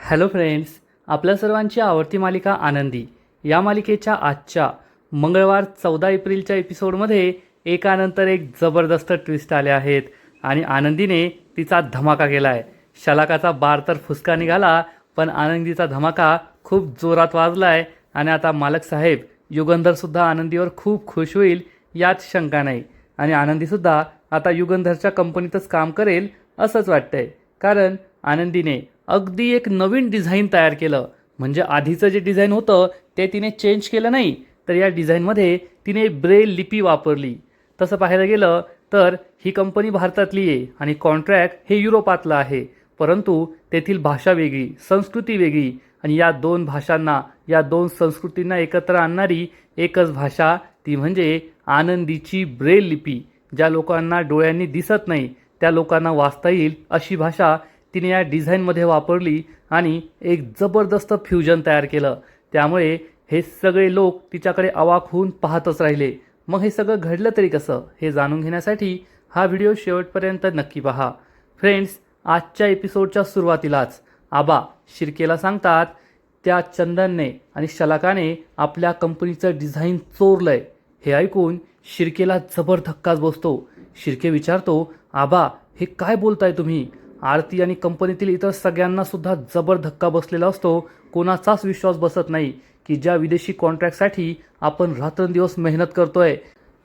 Hello friends, आपल्या सर्वांची आवडती मालिका आनंदी या मालिकेच्या आजच्या मंगळवार 14 एप्रिलच्या एपिसोडमध्ये एकानंतर एक जबरदस्त ट्विस्ट आले आहेत आणि आनंदीने तिचा धमाका केला आहे. शलाकाचा बार तर फुसका निघाला, पण आनंदीचा धमाका खूप जोरात वाजला आहे आणि आता मालक साहेब युगंधरसुद्धा आनंदीवर खूप खुश होईल यात शंका नाही. आणि आनंदीसुद्धा आता युगंधरच्या कंपनीतच काम करेल असंच वाटतंय, कारण आनंदीने अगदी एक नवीन डिझाईन तयार केलं. म्हणजे आधीचं जे डिझाईन होतं ते तिने चेंज केलं नाही, तर या डिझाईनमध्ये तिने ब्रेल लिपी वापरली. तसं पाहायला गेलं तर ही कंपनी भारतातली आहे आणि कॉन्ट्रॅक्ट हे युरोपातलं आहे, परंतु तेथील भाषा वेगळी, संस्कृती वेगळी आणि या दोन भाषांना, या दोन संस्कृतींना एकत्र आणणारी एकच भाषा, ती म्हणजे आनंदीची ब्रेल लिपी. ज्या लोकांना डोळ्यांनी दिसत नाही त्या लोकांना वाचता येईल अशी भाषा तिने या डिझाईनमध्ये वापरली आणि एक जबरदस्त फ्युजन तयार केलं. त्यामुळे हे सगळे लोक तिच्याकडे अवाक होऊन पाहतच राहिले. मग हे सगळं घडलं तरी कसं, हे जाणून घेण्यासाठी हा व्हिडिओ शेवटपर्यंत नक्की पहा. फ्रेंड्स, आजच्या एपिसोडच्या सुरुवातीलाच आबा शिर्केला सांगतात त्या चंदनने आणि शलाकाने आपल्या कंपनीचं डिझाईन चोरलंय. हे ऐकून शिर्केला जबर धक्काच बसतो. शिर्के विचारतो, आबा हे काय बोलताय तुम्ही? आरती आणि कंपनीतील इतर सगळ्यांना सुद्धा जबर धक्का बसलेला असतो. कोणाचाच विश्वास बसत नाही की ज्या विदेशी कॉन्ट्रॅक्टसाठी आपण रात्रंदिवस मेहनत करतोय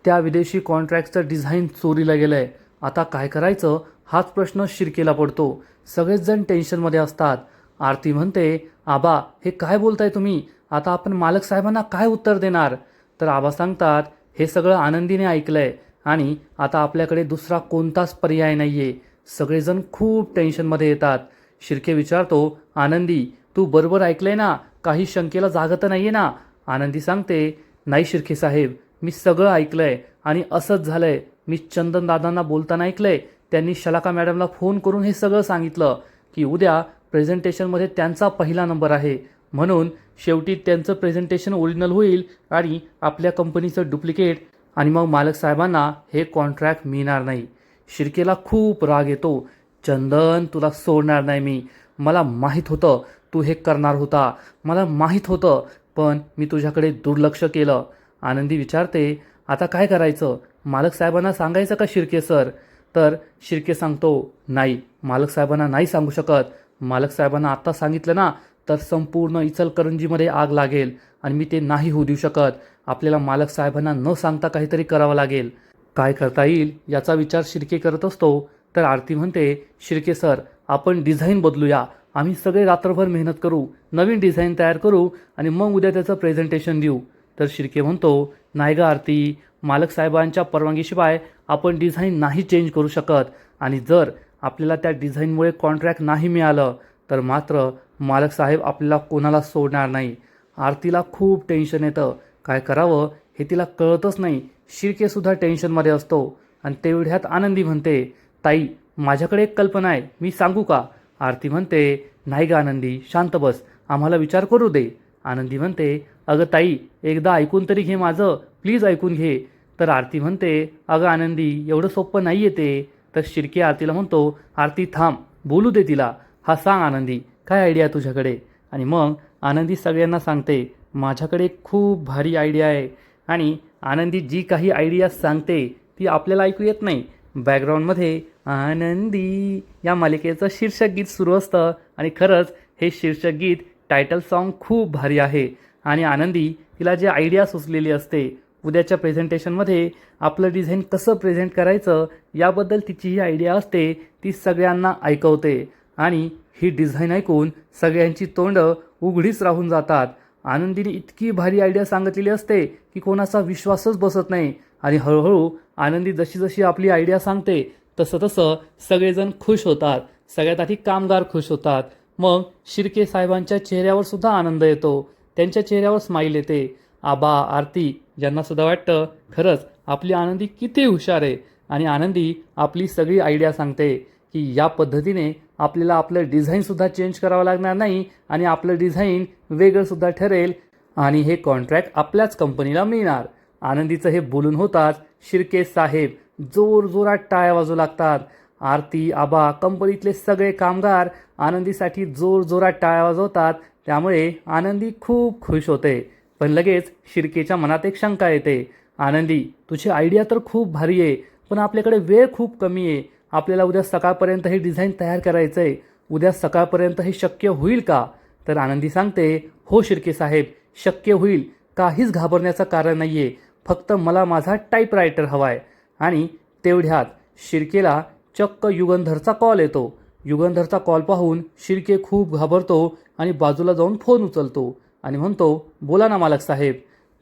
त्या विदेशी कॉन्ट्रॅक्टचं डिझाईन चोरीला गेलंय. आता काय करायचं हाच प्रश्न शिर्केला पडतो. सगळेच जण टेन्शनमध्ये असतात. आरती म्हणते, आबा हे काय बोलताय तुम्ही? आता आपण मालक साहेबांना काय उत्तर देणार? तर आबा सांगतात, हे सगळं आनंदीने ऐकलंय आणि आता आपल्याकडे दुसरा कोणताच पर्याय नाहीये. सगळेजण खूप टेन्शनमध्ये येतात. शिर्के विचारतो, आनंदी तू बरोबर ऐकलंय ना? काही शंकेला जागत नाहीये ना? आनंदी सांगते, नाही शिर्के साहेब, मी सगळं ऐकलंय आणि असंच झालंय. मी चंदन दादांना बोलताना ऐकलंय. त्यांनी शलाका मॅडमला फोन करून हे सगळं सांगितलं की उद्या प्रेझेंटेशनमध्ये त्यांचा पहिला नंबर आहे, म्हणून शेवटी त्यांचं प्रेझेंटेशन ओरिजिनल होईल आणि आपल्या कंपनीचं डुप्लिकेट, आणि मग मालक साहेबांना हे कॉन्ट्रॅक्ट मिळणार नाही. शिर्केला खूप राग येतो. चंदन तुला सोडणार नाही मी. मला माहीत होतं तू हे करणार होता, मला माहीत होतं, पण मी तुझ्याकडे दुर्लक्ष केलं. आनंदी विचारते, आता काय करायचं? मालक साहेबांना सांगायचं का शिर्के सर? तर शिर्के सांगतो, नाही, मालक साहेबांना नाही सांगू शकत. मालक साहेबांना आत्ता सांगितलं ना तर संपूर्ण इचलकरंजीमध्ये आग लागेल आणि मी ते नाही होऊ देऊ शकत. आपल्याला मालक साहेबांना न सांगता काहीतरी करावं लागेल. काय करता येईल याचा विचार शिर्के करत असतो. तर आरती म्हणते, शिर्के सर आपण डिझाईन बदलूया. आम्ही सगळे रात्रभर मेहनत करू, नवीन डिझाईन तयार करू आणि मग उद्या त्याचं प्रेझेंटेशन देऊ. तर शिर्के म्हणतो, नाही ग आरती, मालक साहेबांच्या परवानगीशिवाय आपण डिझाईन नाही चेंज करू शकत आणि जर आपल्याला त्या डिझाईनमुळे कॉन्ट्रॅक्ट नाही मिळालं तर मात्र मालक साहेब आपल्याला कोणाला सोडणार नाही. आरतीला खूप टेन्शन येतं. काय करावं हे तिला कळतच नाही. शिर्केसुद्धा टेन्शनमध्ये असतो आणि तेवढ्यात आनंदी म्हणते, ताई माझ्याकडे एक कल्पना आहे, मी सांगू का? आरती म्हणते, नाही ग आनंदी, शांत बस, आम्हाला विचार करू दे. आनंदी म्हणते, अगं ताई एकदा ऐकून तरी घे माझं, प्लीज ऐकून घे. तर आरती म्हणते, अगं आनंदी एवढं सोपं नाही आहे ते. तर शिर्के आरतीला म्हणतो, आरती थांब, बोलू दे तिला. हा सांग आनंदी, काय आयडिया आहे तुझ्याकडे? आणि मग आनंदी सगळ्यांना सांगते, माझ्याकडे खूप भारी आयडिया आहे. आणि आनंदी जी काही आयडिया सांगते ती आपल्याला ऐकू येत नाही. बॅकग्राऊंडमध्ये आनंदी या मालिकेचं शीर्षक गीत सुरू असतं आणि खरंच हे शीर्षक गीत, टायटल सॉन्ग खूप भारी आहे. आणि आनंदी तिला जे आयडिया सुचलेली असते उद्याच्या प्रेझेंटेशनमध्ये आपलं डिझाईन कसं प्रेझेंट करायचं याबद्दल तिची ही आयडिया असते, ती सगळ्यांना ऐकवते. आणि ही डिझाईन ऐकून सगळ्यांची तोंडं उघडीच राहून जातात. आनंदीने इतकी भारी आयडिया सांगितलेली असते की कोणाचा विश्वासच बसत नाही. आणि हळूहळू आनंदी जशी जशी आपली आयडिया सांगते तसं तसं सगळेजण खुश होतात. सगळ्यात आधी कामगार खुश होतात. मग शिर्के साहेबांच्या चेहऱ्यावर सुद्धा आनंद येतो. त्यांच्या चेहऱ्यावर स्माईल येते. आबा आरती ज्यांना सुद्धा वाटतं खरंच आपली आनंदी किती हुशार आहे. आणि आनंदी आपली सगळी आयडिया सांगते की या पद्धतीने आपल्याला आपलं डिझाईनसुद्धा चेंज करावं लागणार नाही आणि आपलं डिझाईन वेगळंसुद्धा ठरेल आणि हे कॉन्ट्रॅक्ट आपल्याच कंपनीला मिळणार. आनंदीचं हे बोलून होताच शिर्के साहेब जोरजोरात टाळ्या वाजू लागतात. आरती, आबा, कंपनीतले सगळे कामगार आनंदीसाठी जोरजोरात टाळ्या वाजवतात. त्यामुळे आनंदी खूप खुश होते. पण लगेच शिर्केच्या मनात एक शंका येते. आनंदी, तुझी आयडिया तर खूप भारी आहे, पण आपल्याकडे वेळ खूप कमी आहे. आपल्याला उद्या सकाळपर्यंत हे डिझाईन तयार करायचं आहे. उद्या सकाळपर्यंत हे शक्य होईल का? तर आनंदी सांगते, हो शिर्के साहेब, शक्य होईल. काहीच घाबरण्याचं कारण नाही आहे. फक्त मला माझा टाईपरायटर हवा आहे. आणि तेवढ्यात शिर्केला चक्क युगंधरचा कॉल येतो. युगंधरचा कॉल पाहून शिर्के खूप घाबरतो आणि बाजूला जाऊन फोन उचलतो आणि म्हणतो, बोला ना मालक साहेब.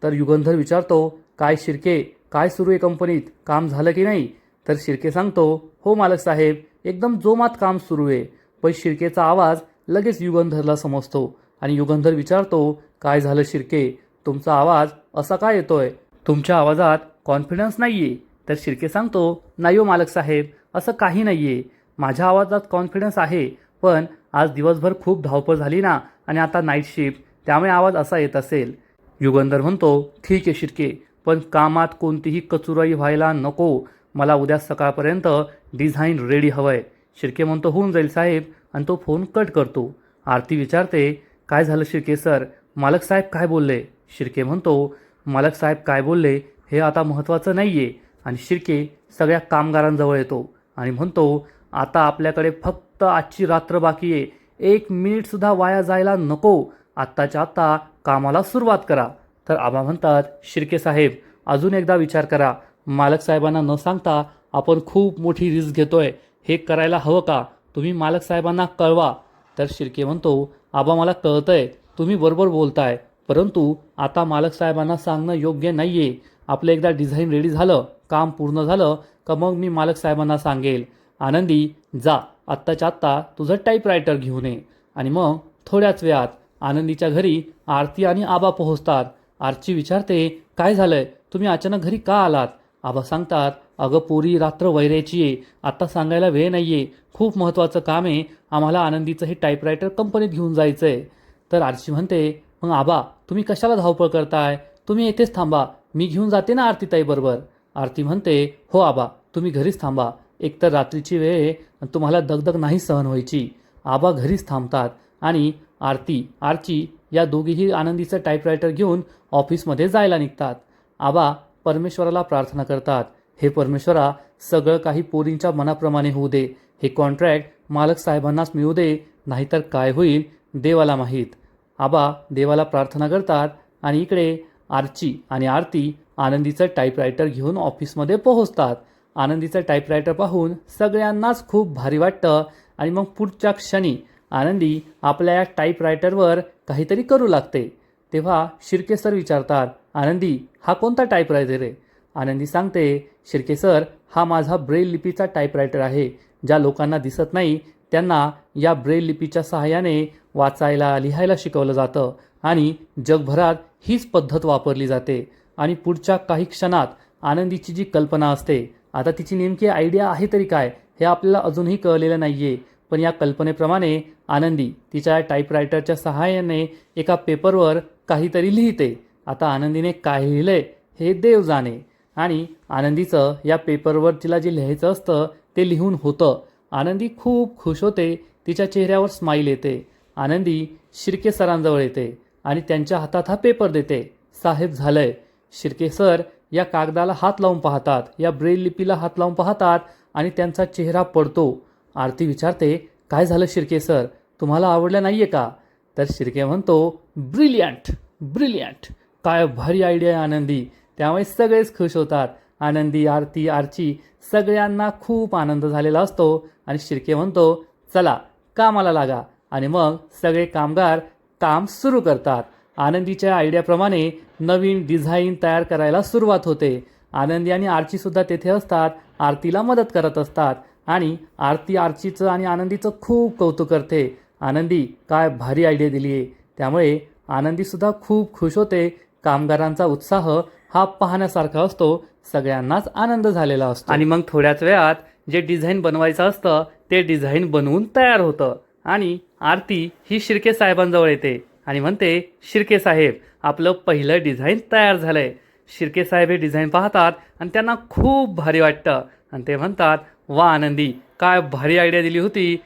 तर युगंधर विचारतो, काय शिर्के, काय सुरू आहे कंपनीत, काम झालं की नाही? तर शिर्के सांगतो, हो मालक साहेब, एकदम जोमात काम सुरू आहे. पण शिर्केचा आवाज लगेच युगंधरला समजतो आणि युगंधर विचारतो, काय झालं शिर्के, तुमचा आवाज असा काय येतोय? तुमच्या आवाजात कॉन्फिडन्स नाहीये. तर शिर्के सांगतो, नाही हो मालक साहेब, असं काही नाहीये. माझ्या आवाजात कॉन्फिडन्स आहे, पण आज दिवसभर खूप धावपळ झाली ना, आणि आता नाईट शिफ्ट, त्यामुळे आवाज असा येत असेल. युगंधर म्हणतो, ठीक आहे शिर्के, पण कामात कोणतीही कचुराई व्हायला नको. मला उद्या सकाळपर्यंत डिझाईन रेडी हवंय. शिर्के म्हणतो, होऊन जाईल साहेब, आणि तो फोन कट करतो. आरती विचारते, काय झालं शिर्के सर, मालक साहेब काय बोलले? शिर्के म्हणतो, मालक साहेब काय बोलले हे आता महत्त्वाचं नाही आहे. आणि शिर्के सगळ्या कामगारांजवळ येतो आणि म्हणतो, आता आपल्याकडे फक्त आजची रात्र बाकी आहे. 1 मिनिटसुद्धा वाया जायला नको. आत्ताच्या आत्ता कामाला सुरुवात करा. तर आबा म्हणतात, शिर्के साहेब, अजून एकदा विचार करा. मालक साहेबांना न सांगता आपण खूप मोठी रिस्क घेतोय. हे करायला हवं का? तुम्ही मालक साहेबांना कळवा. तर शिर्के म्हणतो, आबा मला कळतंय, तुम्ही बरोबर बोलताय, परंतु आता मालक साहेबांना सांगणं योग्य नाही आहे. आपलं एकदा डिझाईन रेडी झालं, काम पूर्ण झालं का मग मी मालक साहेबांना सांगेल. आनंदी, जा आत्ताच्या आत्ता तुझं टाईपरायटर घेऊन ये. आणि मग थोड्याच वेळात आनंदीच्या घरी आरती आणि आबा पोहोचतात. आरती विचारते, काय झालंय, तुम्ही अचानक घरी का आलात? आबा सांगतात, अगं पोरी, रात्र वैरायची आहे, आत्ता सांगायला वेळ नाही आहे, खूप महत्त्वाचं काम आहे, आम्हाला आनंदीचं हे टाईपरायटर कंपनीत घेऊन जायचं आहे. तर आरची म्हणते, मग आबा तुम्ही कशाला धावपळ करताय, तुम्ही येथेच थांबा, मी घेऊन जाते ना आरतीताईबरोबर. आरती म्हणते, हो आबा, तुम्ही घरीच थांबा, एकतर रात्रीची वेळ आहे आणि तुम्हाला दगदग नाही सहन व्हायची. आबा घरीच थांबतात आणि आरची या दोघीही आनंदीचं टाईपरायटर घेऊन ऑफिसमध्ये जायला निघतात. आबा परमेश्वराला प्रार्थना करतात, हे परमेश्वरा, सगळं काही पोरींच्या मनाप्रमाणे होऊ दे. हे कॉन्ट्रॅक्ट मालक साहेबांनाच मिळू दे, नाहीतर काय होईल देवाला माहीत. आबा देवाला प्रार्थना करतात आणि इकडे आरची आणि आरती आनंदीचं टाईपरायटर घेऊन ऑफिसमध्ये पोहोचतात. आनंदीचं टाईपरायटर पाहून सगळ्यांनाच खूप भारी वाटतं आणि मग पुढच्या क्षणी आनंदी आपल्या या टाईपरायटरवर काहीतरी करू लागते. तेव्हा शिर्के सर विचारतात, आनंदी, हा कोणता टाईपरायटर आहे? आनंदी सांगते, शिर्के सर, हा माझा ब्रेल लिपीचा टाईपरायटर आहे. ज्या लोकांना दिसत नाही त्यांना या ब्रेल लिपीच्या सहाय्याने वाचायला लिहायला शिकवलं जातं आणि जगभरात हीच पद्धत वापरली जाते. आणि पुढच्या काही क्षणात आनंदीची जी कल्पना असते, आता तिची नेमकी आयडिया आहे तरी काय हे आपल्याला अजूनही कळलेलं नाही आहे, पण या कल्पनेप्रमाणे आनंदी तिच्या टाईपरायटरच्या सहाय्याने एका पेपरवर काहीतरी लिहिते. आता आनंदीने काय लिहिलंय हे देव जाणे. आणि आनंदीचं या पेपरवर तिला जे लिहायचं असतं ते लिहून होतं. आनंदी खूप खुश होते, तिच्या चेहऱ्यावर स्माईल येते. आनंदी शिर्के सरांजवळ येते आणि त्यांच्या हातात हा पेपर देते. साहेब, झालंय. शिर्के सर या कागदाला हात लावून पाहतात, या ब्रेल लिपीला हात लावून पाहतात आणि त्यांचा चेहरा पडतो. आरती विचारते, काय झालं शिर्के सर, तुम्हाला आवडलं नाहीये का? तर शिर्के म्हणतो, ब्रिलियंट ब्रिलियंट, काय भारी आयडिया आहे आनंदी. त्यामुळे सगळेच खुश होतात. आनंदी, आरती, आरची सगळ्यांना खूप आनंद झालेला असतो आणि शिर्के म्हणतो, चला कामाला लागा. आणि मग सगळे कामगार काम सुरू करतात. आनंदीच्या आयडियाप्रमाणे नवीन डिझाईन तयार करायला सुरुवात होते. आनंदी आणि आरचीसुद्धा तेथे असतात, आरतीला मदत करत असतात आणि आरती आरचीचं आणि आनंदीचं खूप कौतुक करते. आनंदी, काय भारी आयडिया दिली आहे. त्यामुळे आनंदीसुद्धा खूप खुश होते. कामगारांचा उत्साह हा पाहण्यासारखा असतो, सगळ्यांनाच आनंद झालेला असतो. आणि मग थोड्याच वेळात जे डिझाईन बनवायचं असतं ते डिझाईन बनवून तयार होतं आणि आरती ही शिर्के साहेबांजवळ येते आणि म्हणते, शिर्के साहेब, आपलं पहिलं डिझाईन तयार झालंय. शिर्के साहेब हे डिझाईन पाहतात आणि त्यांना खूप भारी वाटतं आणि ते म्हणतात, वा आनंदी, काय भारी आयडिया दिली होती,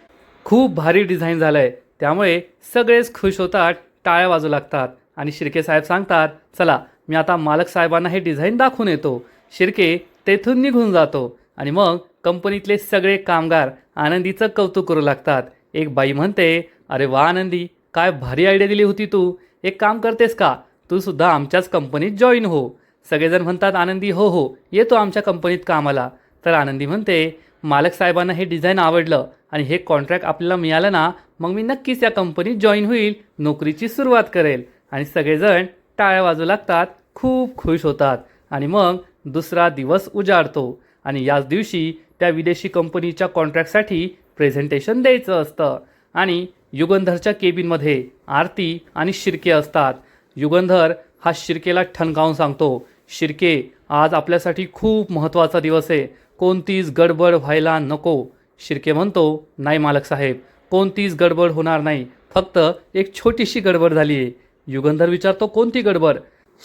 खूप भारी डिझाईन झालं आहे. त्यामुळे सगळेच खुश होतात, टाळ्या वाजू लागतात आणि शिर्के साहेब सांगतात, चला मी आता मालक साहेबांना हे डिझाईन दाखवून येतो. शिर्के तेथून निघून जातो आणि मग कंपनीतले सगळे कामगार आनंदीचं कौतुक करू लागतात. एक बाई म्हणते, अरे वा आनंदी, काय भारी आयडिया दिली होती तू. एक काम करतेस का, तू सुद्धा आमच्याच कंपनीत जॉईन हो. सगळेजण म्हणतात, आनंदी हो हो येतो आमच्या कंपनीत कामाला. तर आनंदी म्हणते, मालक साहेबांना हे डिझाईन आवडलं आणि हे कॉन्ट्रॅक्ट आपल्याला मिळालं ना, मग मी नक्कीच या कंपनीत जॉईन होईल, नोकरीची सुरुवात करेल. आणि सगळेजण टाळ्या वाजू लागतात, खूप खुश होतात. आणि मग दुसरा दिवस उजाडतो आणि याच दिवशी त्या विदेशी कंपनीच्या कॉन्ट्रॅक्टसाठी प्रेझेंटेशन द्यायचं असतं. आणि युगंधरच्या केबिनमध्ये आरती आणि शिर्के असतात. युगंधर हा शिर्केला ठणकावून सांगतो, शिर्के आज आपल्यासाठी खूप महत्त्वाचा दिवस आहे, कोणतीच गडबड व्हायला नको. शिर्के म्हणतो, नाही मालक साहेब, कोणतीच गडबड होणार नाही, फक्त एक छोटीशी गडबड झाली आहे. युगंधर विचारतो, कोणती गडबड.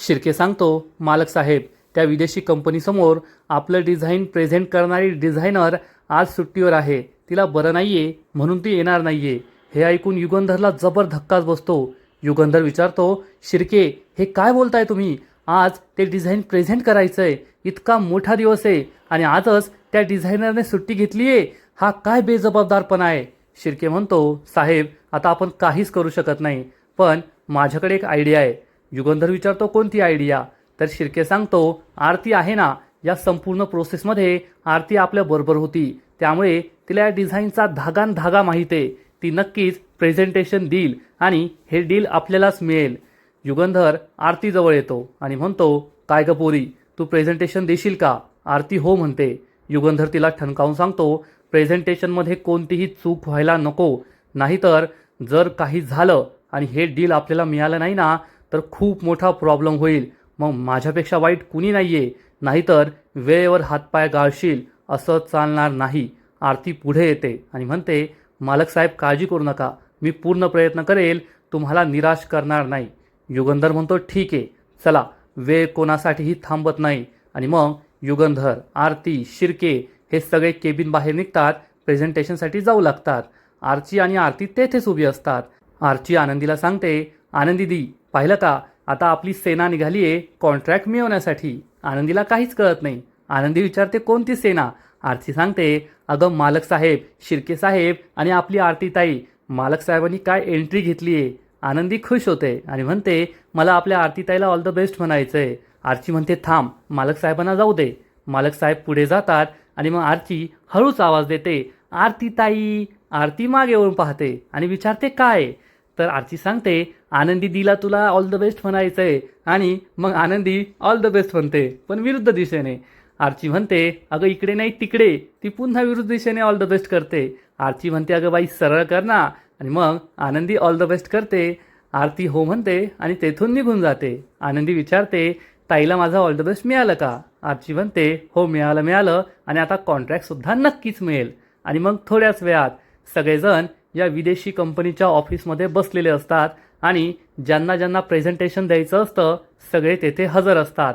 शिर्के सांगतो, मालक साहेब, त्या विदेशी कंपनीसमोर आपलं डिझाईन प्रेझेंट करणारी डिझायनर आज सुट्टीवर आहे, तिला बरं नाही आहे म्हणून ती येणार नाही आहे. हे ऐकून युगंधरला जबर धक्काच बसतो. युगंधर विचारतो, शिर्के हे काय बोलताय तुम्ही, आज ते डिझाईन प्रेझेंट करायचं आहे, इतका मोठा दिवस आहे आणि आजच त्या डिझायनरने सुट्टी घेतली आहे, हा काय बेजबाबदारपणा आहे. शिर्के म्हणतो, साहेब आता आपण काहीच करू शकत नाही, पण माझ्याकडे एक आयडिया आहे. युगंधर विचारतो, कोणती आयडिया. तर शिर्के सांगतो, आरती आहे ना, या संपूर्ण प्रोसेसमध्ये आरती आपल्याबरोबर होती, त्यामुळे तिला या डिझाईनचा धागान धागा माहीत आहे, ती नक्कीच प्रेझेंटेशन देईल आणि हे डील आपल्यालाच मिळेल. युगंधर आरतीजवळ येतो आणि म्हणतो, काय ग पोरी, तू प्रेझेंटेशन देशील का. आरती हो म्हणते. युगंधर तिला ठणकावून सांगतो, प्रेझेंटेशनमध्ये कोणतीही चूक व्हायला नको, नाहीतर जर काही झालं आणि हे डील आपल्याला मिळालं नाही ना, तर खूप मोठा प्रॉब्लेम होईल, मग माझ्यापेक्षा वाईट कुणी नाही आहे, नाहीतर वेळेवर हातपाय गाळशील, असं चालणार नाही. आरती पुढे येते आणि म्हणते, मालक साहेब काळजी करू नका, मी पूर्ण प्रयत्न करेल, तुम्हाला निराश करणार नाही. युगंधर म्हणतो, ठीक आहे, चला, वेळ कोणासाठीही थांबत नाही. आणि मग युगंधर, आरती, शिर्के हे सगळे केबिन बाहेर निघतात, प्रेझेंटेशनसाठी जाऊ लागतात. आरची आणि आरती तेथेच उभी असतात. आरची आनंदीला सांगते, आनंदी दी, पाहिलं का, आता आपली सेना निघाली आहे कॉन्ट्रॅक्ट मिळवण्यासाठी. आनंदीला काहीच कळत नाही. आनंदी विचारते, कोणती सेना. आरती सांगते, अगं मालक साहेब, शिर्के साहेब आणि आपली आरतीताई, मालक साहेबांनी काय एंट्री घेतली आहे. आनंदी खुश होते आणि म्हणते, मला आपल्या आरतीताईला ऑल द बेस्ट म्हणायचं आहे. आरची म्हणते, थांब, मालक साहेबांना जाऊ दे. मालक साहेब पुढे जातात आणि मग आरची हळूच आवाज देते, आरतीताई. आरती मागे वळून पाहते आणि विचारते, काय. तर आरची सांगते, आनंदी दिला तुला ऑल द बेस्ट म्हणायचं आहे. आणि मग आनंदी ऑल द बेस्ट म्हणते, पण विरुद्ध दिशेने. आरची म्हणते, अगं इकडे नाही तिकडे. ती पुन्हा विरुद्ध दिशेने ऑल द बेस्ट करते. आरची म्हणते, अगं बाई सरळ कर ना. आणि मग आनंदी ऑल द बेस्ट करते. आरती हो म्हणते आणि तेथून निघून जाते. आनंदी विचारते, ताईला माझा ऑल द बेस्ट मिळालं का. आरची म्हणते, हो मिळालं आणि आता कॉन्ट्रॅक्टसुद्धा नक्कीच मिळेल. आणि मग थोड्याच वेळात सगळेजण या विदेशी कंपनीच्या ऑफिसमध्ये बसलेले असतात आणि ज्यांना ज्यांना प्रेझेंटेशन द्यायचं असतं सगळे तेथे हजर असतात.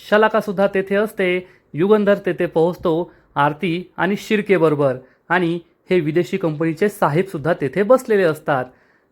शलाकासुद्धा तेथे असते. युगंधर तेथे पोहोचतो आरती आणि शिर्केबरोबर. आणि हे विदेशी कंपनीचे साहेबसुद्धा तेथे बसलेले असतात.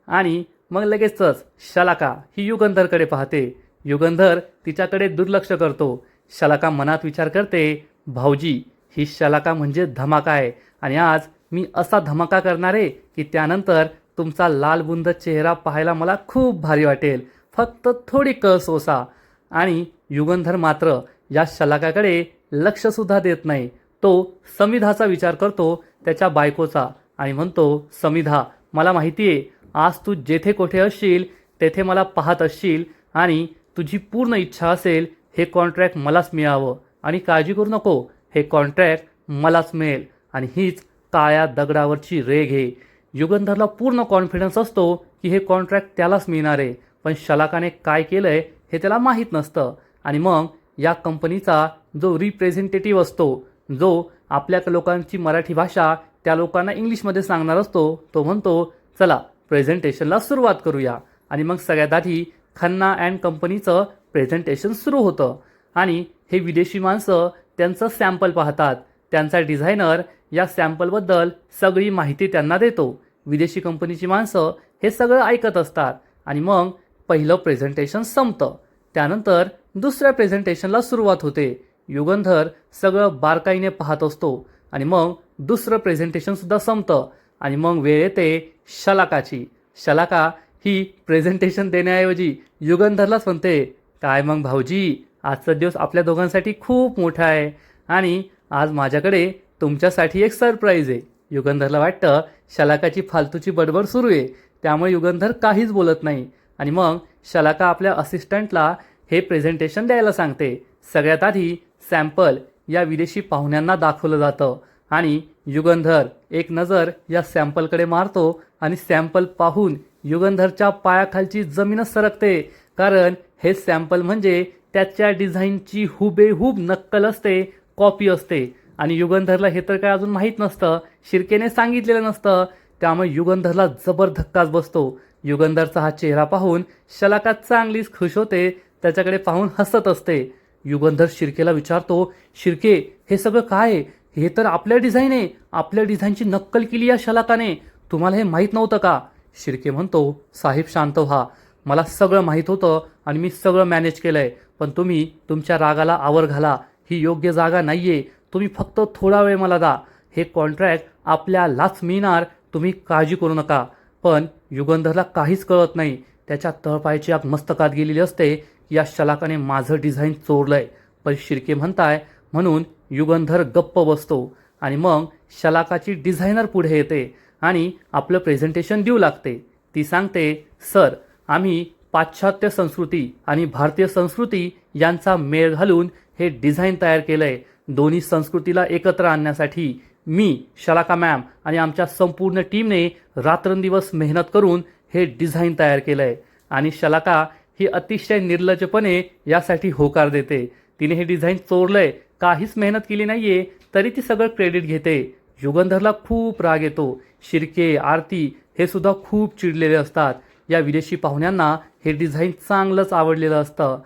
आणि मग लगेचच शलाका ही युगंधरकडे पाहते. युगंधर तिच्याकडे दुर्लक्ष करतो. शलाका मनात विचार करते, भाऊजी, ही शलाका म्हणजे धमाका आहे आणि आज मी असा धमाका करणार आहे की त्यानंतर तुमचा लालबुंद चेहरा पाहायला मला खूप भारी वाटेल, फक्त थोडी कळ सोसा. आणि युगंधर मात्र या शलाकाकडे लक्षसुद्धा देत नाही. तो समिधाचा विचार करतो, त्याच्या बायकोचा, आणि म्हणतो, समिधा, मला माहिती आहे आज तू जेथे कोठे असशील तेथे मला पाहत असशील आणि तुझी पूर्ण इच्छा असेल हे कॉन्ट्रॅक्ट मलाच मिळावं आणि काळजी करू नको, हे कॉन्ट्रॅक्ट मलाच मिळेल आणि हीच काळ्या दगडावरची रेघ आहे. युगंधरला पूर्ण कॉन्फिडन्स असतो की हे कॉन्ट्रॅक्ट त्यालाच मिळणार आहे, पण शलाकाने काय केलं आहे हे त्याला माहीत नसतं. आणि मग या कंपनीचा जो रिप्रेझेंटेटिव्ह असतो, जो आपल्या लोकांची मराठी भाषा त्या लोकांना इंग्लिशमध्ये सांगणार असतो, तो म्हणतो, चला प्रेझेंटेशनला सुरुवात करूया. आणि मग सगळ्यात आधी खन्ना अँड कंपनीचं प्रेझेंटेशन सुरू होतं. आणि हे विदेशी माणसं त्यांचं सॅम्पल पाहतात. त्यांचा डिझायनर या सॅम्पलबद्दल सगळी माहिती त्यांना देतो. विदेशी कंपनीची माणसं हे सगळं ऐकत असतात आणि मग पहिलं प्रेझेंटेशन संपतं. त्यानंतर दुसऱ्या प्रेझेंटेशनला सुरुवात होते. युगंधर सगळं बारकाईने पाहत असतो आणि मग दुसरं प्रेझेंटेशनसुद्धा संपतं आणि मग वेळ येते शलाकाची. शलाका ही प्रेझेंटेशन देण्याऐवजी युगंधरलाच म्हणते, काय मग भाऊजी, आजचा दिवस आपल्या दोघांसाठी खूप मोठा आहे आणि आज माझ्याकडे तुमच्यासाठी एक सरप्राईज आहे. युगंधरला वाटतं शलाकाची फालतूची बडबड सुरू आहे, त्यामुळे युगंधर काहीच बोलत नाही आणि मग शलाका आपल्या असिस्टंटला हे प्रेझेंटेशन द्यायला सांगते. सगळ्यात आधी सॅम्पल या विदेशी पाहुण्यांना दाखवलं जातं आणि युगंधर एक नजर या सॅम्पलकडे मारतो आणि सॅम्पल पाहून युगंधरच्या पायाखालची जमीनच सरकते, कारण हे सॅम्पल म्हणजे त्याच्या डिझाईनची हुबेहूब नक्कल असते, कॉपी असते. आणि युगंधरला हे तर काय अजून माहीत नसतं, शिर्केने सांगितलेलं नसतं, त्यामुळे युगंधरला जबर धक्काच बसतो. युगंधरचा हा चेहरा पाहून शलाका चांगलीच खुश होते, त्याच्याकडे पाहून हसत असते. युगंधर शिर्केला विचारतो, शिर्के हे सगळं काय आहे? हे तर आपल्या डिझाईन आहे, आपल्या डिझाईनची नक्कल केली या शलाकाने, तुम्हाला हे माहीत नव्हतं का? शिर्के म्हणतो, साहेब शांत व्हा, मला सगळं माहीत होतं आणि मी सगळं मॅनेज केलं आहे, पण तुम्ही तुमच्या रागाला आवर घाला, ही योग्य जागा नाही आहे, तुम्ही फक्त थोडा वेळ मला द्या, हे कॉन्ट्रॅक्ट आपल्यालाच मिळणार, तुम्ही काळजी करू नका. पण युगंधरला काहीच कळत नाही, त्याच्या तळपायाची आग मस्तकात गेलेली असते, या शलाकाने माझं डिझाईन चोरलंय. पण शिर्के म्हणताय म्हणून युगंधर गप्प बसतो आणि मग शलाकाची डिझायनर पुढे येते आणि आपलं प्रेझेंटेशन देऊ लागते. ती सांगते, सर, आम्ही पाश्चात्य संस्कृती आणि भारतीय संस्कृती यांचा मेळ घालून हे डिझाईन तयार केलं आहे. दोन्ही संस्कृतीला एकत्र आणण्यासाठी मी, शलाका मॅम आणि आमच्या संपूर्ण टीमने रात्रंदिवस मेहनत करून हे डिझाईन तयार केलं आहे. आणि शलाका ही अतिशय निर्लज्जपणे यासाठी होकार देते. तिने हे डिझाईन चोरलंय, काहीच मेहनत केली नाहीये, तरी ती सगळं क्रेडिट घेते. युगंधरला खूप राग येतो. शिर्के, आरती हे सुद्धा खूप चिडलेले असतात. या विदेशी पाहुण्यांना हे डिझाईन चांगलंच आवडलेलं असतं.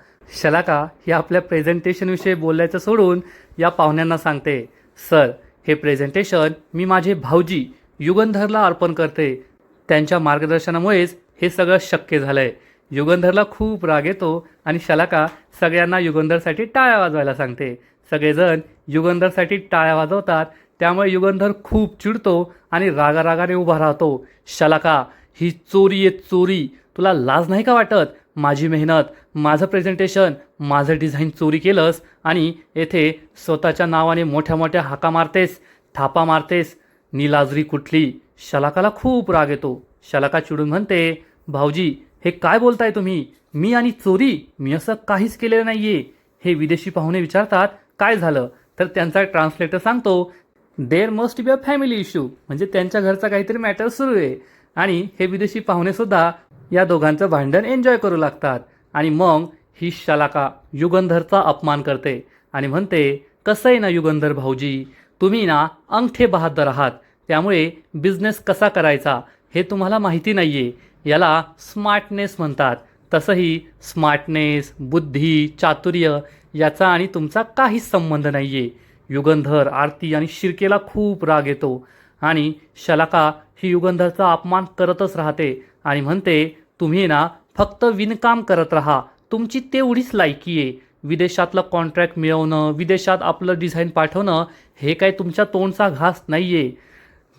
शलाका ही आपल्या प्रेझेंटेशनविषयी बोलायचं सोडून या पाहुण्यांना सांगते, सर, हे प्रेझेंटेशन मी माझे भाऊजी युगंधरला अर्पण करते. त्यांच्या मार्गदर्शनामुळेच हे सगळं शक्य झालंय. युगंधरला खूप राग येतो आणि शलाका सगळ्यांना युगंधरसाठी टाळ्या वाजवायला सांगते. सगळेजण युगंधरसाठी टाळ्या वाजवतात, त्यामुळे युगंधर खूप चिडतो आणि रागारागाने उभा राहतो. शलाका, ही चोरी आहे, चोरी, तुला लाज नाही का वाटत? माझी मेहनत, माझं प्रेझेंटेशन, माझं डिझाईन चोरी केलंस आणि येथे स्वतःच्या नावाने मोठ्या मोठ्या हाका मारतेस, थापा मारतेस, निलाजरी कुठली. शलाकाला खूप राग येतो. शलाका चिडून म्हणते, भाऊजी, हे काय बोलताय तुम्ही? मी आणि चोरी? मी असं काहीच केलेलं नाहीये. हे विदेशी पाहुणे विचारतात, काय झालं? तर त्यांचा ट्रान्सलेटर सांगतो, there must be a family issue, म्हणजे त्यांच्या घरचा काहीतरी मॅटर सुरू आहे. आणि हे विदेशी पाहुणे सुद्धा या दोघांचं भांडण एन्जॉय करू लागतात. आणि मग ही शलाका युगंधरचा अपमान करते आणि म्हणते, कसं आहे ना युगंधर भाऊजी, तुम्ही ना अंगठे बहादर आहात, त्यामुळे बिझनेस कसा करायचा हे तुम्हाला माहिती नाही आहे. याला स्मार्टनेस म्हणतात. तसंही स्मार्टनेस, बुद्धी, चातुर्य याचा आणि तुमचा काहीच संबंध नाही आहे. युगंधर, आरती आणि शिर्केला खूप राग येतो आणि शलाका ही युगंधरचा अपमान करतच राहते आणि म्हणते, तुम्ही ना फक्त विणकाम करत राहा, तुमची तेवढीच लायकी आहे. विदेशातलं कॉन्ट्रॅक्ट मिळवणं, विदेशात आपलं डिझाईन पाठवणं हे काय तुमच्या तोंडचा घास नाही आहे.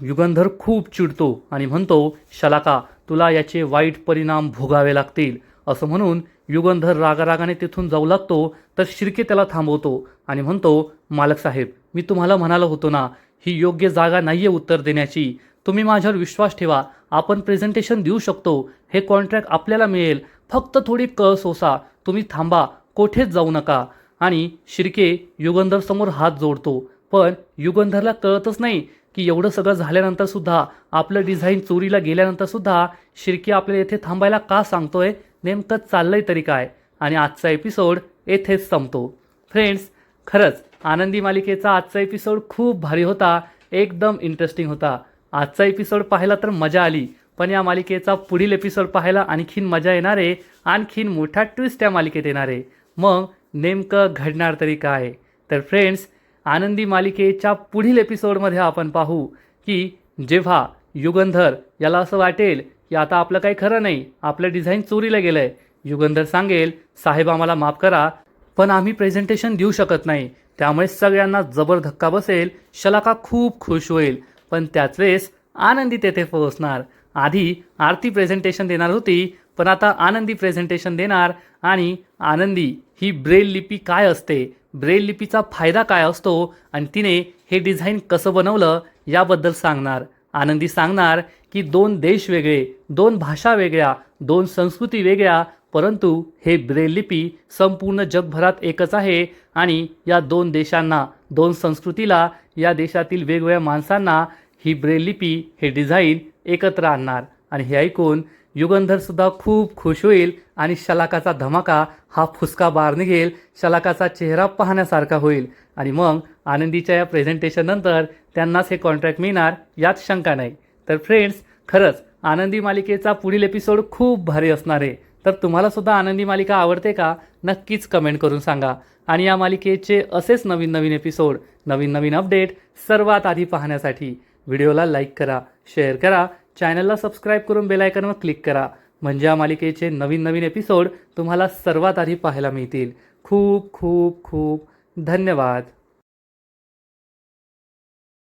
युगंधर खूप चिडतो आणि म्हणतो, शलाका, तुला याचे वाईट परिणाम भोगावे लागतील. असं म्हणून युगंधर रागारागाने तिथून जाऊ लागतो, तर शिर्के त्याला थांबवतो आणि म्हणतो, मालक साहेब, मी तुम्हाला म्हणालो होतो ना, ही योग्य जागा नाही आहे उत्तर देण्याची. तुम्ही माझ्यावर विश्वास ठेवा, आपण प्रेझेंटेशन देऊ शकतो, हे कॉन्ट्रॅक्ट आपल्याला मिळेल, फक्त थोडी कळ सोसा, तुम्ही थांबा, कोठेच जाऊ नका. आणि शिर्के युगंधरसमोर हात जोडतो. पण युगंधरला कळतच नाही की एवढं सगळं झाल्यानंतर सुद्धा, आपलं डिझाईन चोरीला गेल्यानंतर सुद्धा शिर्के आपल्याला येथे थांबायला का सांगतोय, नेमकं चाललंय तरी काय. आणि आजचा एपिसोड येथेच संपतो. फ्रेंड्स, खरंच आनंदी मालिकेचा आजचा एपिसोड खूप भारी होता, एकदम इंटरेस्टिंग होता. आजचा एपिसोड पाहायला तर मजा आली, पण या मालिकेचा पुढील एपिसोड पाहायला आणखीन मजा येणार आहे, आणखीन मोठा ट्विस्ट या मालिकेत येणार आहे. मग नेमकं घडणार तरी काय? तर फ्रेंड्स, आनंदी मालिकेच्या पुढील एपिसोडमध्ये आपण पाहू की जेव्हा युगंधर याला असं वाटेल की आता आपलं काही खरं नाही, आपलं डिझाईन चोरीला गेलं आहे, युगंधर सांगेल साहेब आम्हाला माफ करा पण आम्ही प्रेझेंटेशन देऊ शकत नाही. त्यामुळे सगळ्यांना जबर धक्का बसेल. शलाका खूप खुश होईल. पण त्याच वेळेस आनंदी तेथे पोहोचणार. आधी आरती प्रेझेंटेशन देणार होती पण आता आनंदी प्रेझेंटेशन देणार. आणि आनंदी ही ब्रेल लिपी काय असते, ब्रेल लिपीचा फायदा काय असतो आणि तिने हे डिझाईन कसं बनवलं याबद्दल सांगणार. आनंदी सांगणार की 2 देश वेगळे, 2 भाषा वेगळ्या, 2 संस्कृती वेगळ्या, परंतु हे ब्रेल लिपी संपूर्ण जगभरात एकच आहे आणि या 2 देशांना, 2 संस्कृतीला, या देशातील वेगवेगळ्या माणसांना ही ब्रेल लिपी, हे डिझाईन एकत्र आणणार. आणि हे ऐकून युगंधरसुद्धा खूप खुश होईल आणि शलाकाचा धमाका हा फुसका बाहेर निघेल. शलाकाचा चेहरा पाहण्यासारखा होईल आणि मग आनंदीच्या या प्रेझेंटेशननंतर त्यांनाच हे कॉन्ट्रॅक्ट मिळणार यात शंका नाही. तर फ्रेंड्स, खरंच आनंदी मालिकेचा पुढील एपिसोड खूप भारी असणार आहे. तर तुम्हाला सुद्धा आनंदी मालिका आवडते का? नक्कीच कमेंट करून सांगा. आणि या मालिकेचे असेच नवीन नवीन एपिसोड, नवीन नवीन अपडेट सर्वात आधी पाहण्यासाठी व्हिडिओला लाईक करा, शेअर करा, चॅनलला सबस्क्राईब करून बेल आयकॉनवर क्लिक करा. म्हणजे या मालिकेचे नवीन नवीन एपिसोड तुम्हाला सर्वात आधी पाहायला मिळतील. खूप खूप खूप धन्यवाद.